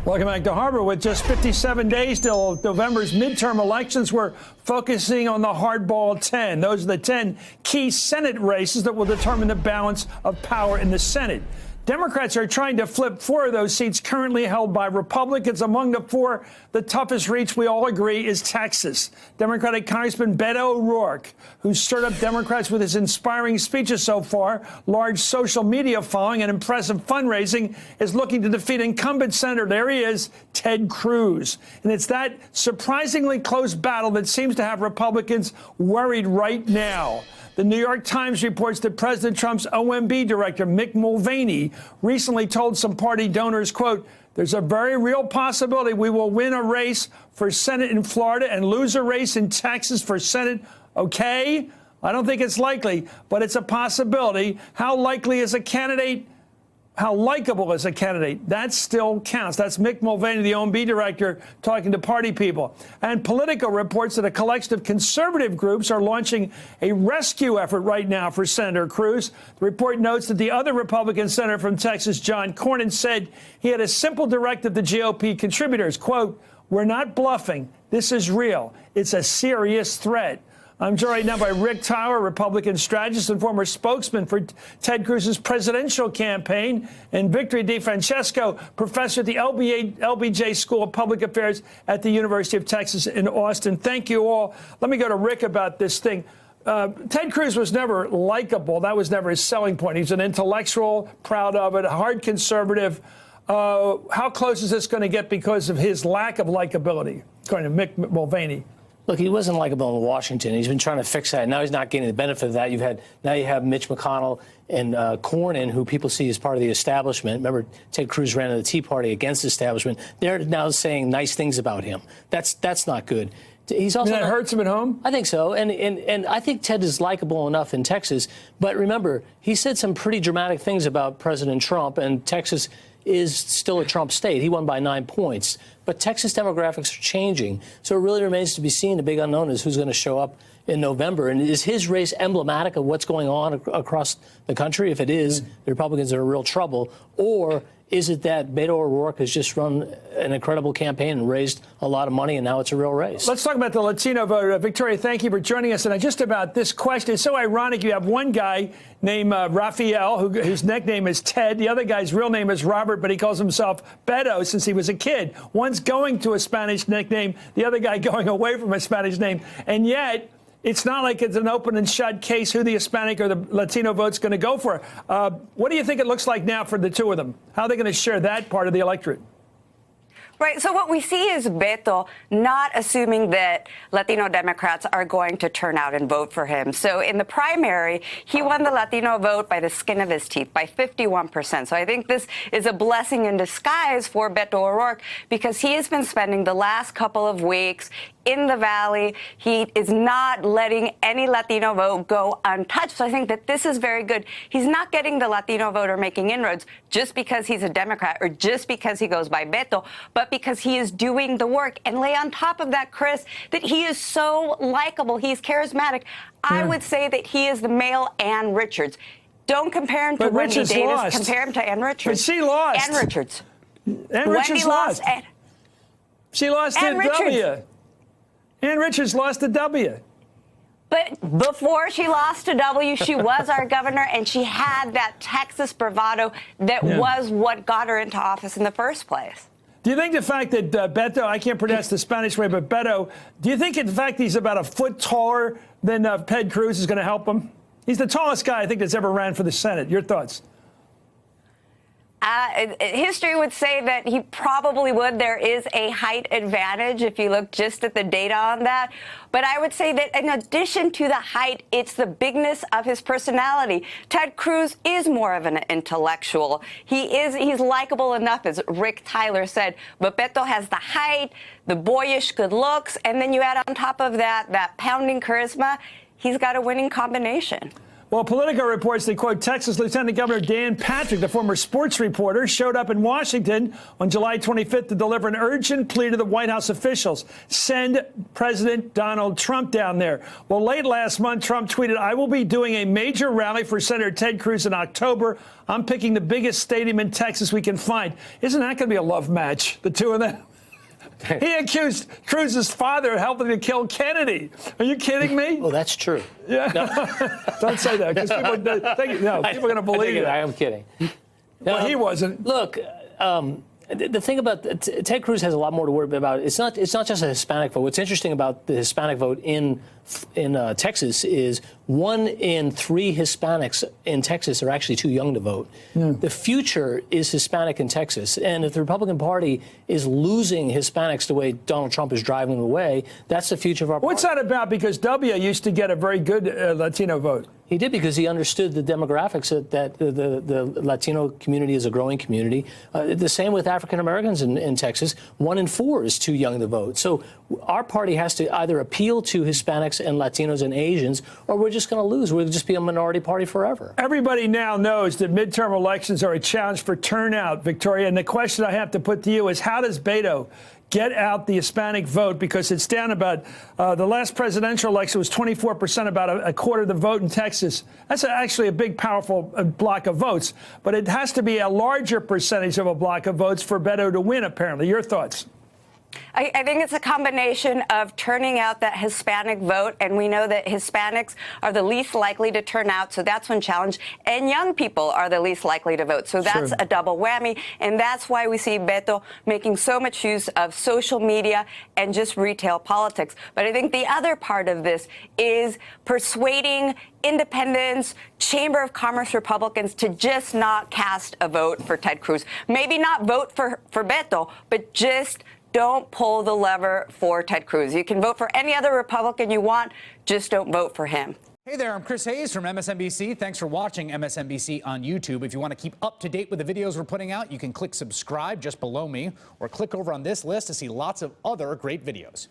Welcome back to Harbor. With just 57 days till November's midterm elections, we're focusing on the hardball 10. Those are the 10 key Senate races that will determine the balance of power in the Senate. Democrats are trying to flip 4 of those seats currently held by Republicans. Among the 4, the toughest reach, we all agree, is Texas. Democratic Congressman Beto O'Rourke, who's stirred up Democrats with his inspiring speeches so far, large social media following, and impressive fundraising, is looking to defeat incumbent Senator, there he is, Ted Cruz. And it's that surprisingly close battle that seems to have Republicans worried right now. The New York Times reports that President Trump's OMB director, Mick Mulvaney, recently told some party donors, quote, "There's a very real possibility we will win a race for Senate in Florida and lose a race in Texas for Senate. Okay? I don't think it's likely, but it's a possibility. How likely is a candidate? How likable is a candidate? That still counts." That's Mick Mulvaney, the OMB director, talking to party people. And Politico reports that a collection of conservative groups are launching a rescue effort right now for Senator Cruz. The report notes that the other Republican senator from Texas, John Cornyn, said he had a simple directive to GOP contributors, quote, "We're not bluffing. This is real. It's a serious threat." I'm joined right now by Rick Tyler, Republican strategist and former spokesman for Ted Cruz's presidential campaign, and Victory DeFrancesco, professor at the LBJ School of Public Affairs at the University of Texas in Austin. Thank you all. Let me go to Rick about this thing. Ted Cruz was never likable. That was never his selling point. He's an intellectual, proud of it, a hard conservative. How close is this going to get because of his lack of likability, according to Mick Mulvaney? Look, he wasn't likable in Washington. He's been trying to fix that. Now he's not getting the benefit of that. Now you have Mitch McConnell and Cornyn, who people see as part of the establishment. Remember, Ted Cruz ran in the Tea Party against the establishment. They're now saying nice things about him. That's not good. He's also that hurts him at home? I think so. And I think Ted is likable enough in Texas. But remember, he said some pretty dramatic things about President Trump, and Texas is still a Trump state. He won by 9 points. But Texas demographics are changing. So it really remains to be seen. The big unknown is who's going to show up in November. And is his race emblematic of what's going on across the country? If it is, the Republicans are in real trouble. Or is it that Beto O'Rourke has just run an incredible campaign and raised a lot of money, and now it's a real race? Let's talk about the Latino voter. Victoria, thank you for joining us. And just about this question, it's so ironic. You have one guy named Rafael, whose nickname is Ted. The other guy's real name is Robert, but he calls himself Beto since he was a kid. One's going to a Spanish nickname, the other guy going away from a Spanish name. And yet, it's not like it's an open and shut case who the Hispanic or the Latino vote's going to go for. What do you think it looks like now for the two of them? How are they going to share that part of the electorate? Right. So what we see is Beto not assuming that Latino Democrats are going to turn out and vote for him. So in the primary, he won the Latino vote by the skin of his teeth, by 51%. So I think this is a blessing in disguise for Beto O'Rourke, because he has been spending the last couple of weeks in the Valley. He is not letting any Latino vote go untouched. So I think that this is very good. He's not getting the Latino voter making inroads just because he's a Democrat or just because he goes by Beto, but because he is doing the work. And lay on top of that, Chris, that he is so likable. He's charismatic. I would say that he is the male Ann Richards. Don't compare him to Wendy Davis. Lost. Compare him to Ann Richards. But she lost. Ann Richards. Ann Richards lost. She lost to W. Ann Richards lost to W. But before she lost to W, she was our governor, and she had that Texas bravado that was what got her into office in the first place. Do you think the fact that Beto, I can't pronounce the Spanish way, but Beto, do you think in fact he's about a foot taller than Ted Cruz is going to help him? He's the tallest guy I think that's ever ran for the Senate. Your thoughts? History would say that he probably would. There is a height advantage if you look just at the data on that. But I would say that in addition to the height, it's the bigness of his personality. Ted Cruz is more of an intellectual. He's likable enough, as Rick Tyler said. But Beto has the height, the boyish good looks, and then you add on top of that pounding charisma. He's got a winning combination. Well, Politico reports that, quote, Texas Lieutenant Governor Dan Patrick, the former sports reporter, showed up in Washington on July 25th to deliver an urgent plea to the White House officials. Send President Donald Trump down there. Well, late last month, Trump tweeted, I will be doing a major rally for Senator Ted Cruz in October. I'm picking the biggest stadium in Texas we can find. Isn't that going to be a love match, the two of them? He accused Cruz's father of helping to kill Kennedy. Are you kidding me? Well, that's true. Yeah. No. Don't say that, because people are going to believe it. I am kidding. Well, he wasn't. Look, the thing about Ted Cruz has a lot more to worry about. It's not just a Hispanic vote. What's interesting about the Hispanic vote in Texas is 1 in 3 Hispanics in Texas are actually too young to vote. Yeah. The future is Hispanic in Texas, and if the Republican Party is losing Hispanics the way Donald Trump is driving them away, that's the future of our party. What's that about? Because W used to get a very good Latino vote. He did, because he understood the demographics that the Latino community is a growing community. The same with African Americans in Texas. 1 in 4 is too young to vote. So our party has to either appeal to Hispanics and Latinos and Asians, or we're just going to lose. We'll just be a minority party forever. Everybody now knows that midterm elections are a challenge for turnout, Victoria. And the question I have to put to you is, how does Beto get out the Hispanic vote? Because it's down about, the last presidential election was 24%, about a quarter of the vote in Texas. That's actually a big, powerful block of votes. But it has to be a larger percentage of a block of votes for Beto to win, apparently. Your thoughts? I think it's a combination of turning out that Hispanic vote, and we know that Hispanics are the least likely to turn out, so that's one challenge, and young people are the least likely to vote, so that's a double whammy, and that's why we see Beto making so much use of social media and just retail politics. But I think the other part of this is persuading independents, Chamber of Commerce Republicans to just not cast a vote for Ted Cruz. Maybe not vote for Beto, but just don't pull the lever for Ted Cruz. You can vote for any other Republican you want, just don't vote for him. Hey there, I'm Chris Hayes from MSNBC. Thanks for watching MSNBC on YouTube. If you want to keep up to date with the videos we're putting out, you can click subscribe just below me, or click over on this list to see lots of other great videos.